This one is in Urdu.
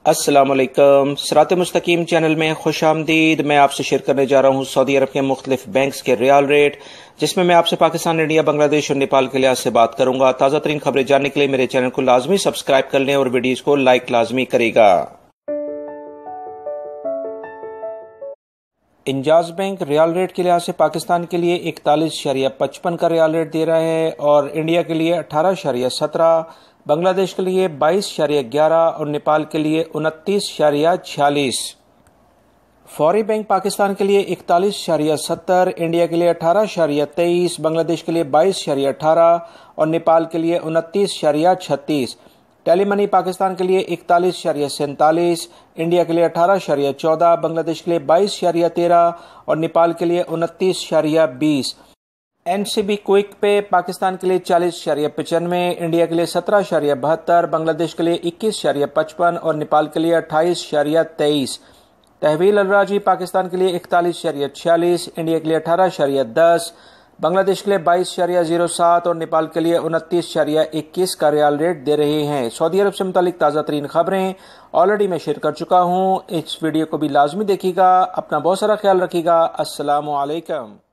السلام علیکم، صراط مستقیم چینل میں خوش آمدید۔ میں آپ سے شیئر کرنے جا رہا ہوں سعودی عرب کے مختلف بینکس کے ریال ریٹ، جس میں آپ سے پاکستان، انڈیا، بنگلہ دیش اور نیپال کے لحاظ سے بات کروں گا۔ تازہ ترین خبریں جاننے کے لیے میرے چینل کو لازمی سبسکرائب کر لیں اور ویڈیوز کو لائک لازمی کرے گا۔ انجاز بینک ریال ریٹ کے لحاظ سے پاکستان کے لیے 41.55 کا ریال ریٹ دے رہا ہے اور انڈیا کے لیے 18.17، بنگلہ دیش کے لیے 22.11 اور نیپال کے لیے 29.46۔ فوری بینک پاکستان کے لیے 41.70، انڈیا کے لیے 18.23، بنگلہ دیش کے لیے 22.18 اور نیپال کے لیے 29.36۔ ٹیلی منی پاکستان کے لیے 41.47، انڈیا کے لیے 18.14، بنگلہ دیش کے لیے 22.13 اور نیپال کے لیے 29.20۔ این سی بی کوئک پے پاکستان کے لیے 40.95، انڈیا کے لیے 17.72، بنگلہ دیش کے لیے 21.55 اور نیپال کے لیے 28.23۔ تحویل الراجی پاکستان کے لیے 41.46، انڈیا کے لیے 18.10، بنگلہ دیش کے لیے 22.07 اور نیپال کے لیے 29.21 کا ریال ریٹ دے رہے ہیں۔ سعودی عرب سے متعلق تازہ ترین خبریں آلریڈی میں شیئر کر چکا ہوں، اس ویڈیو کو بھی لازمی دیکھیے گا۔ اپنا بہت سارا خیال رکھیے گا۔ السلام علیکم۔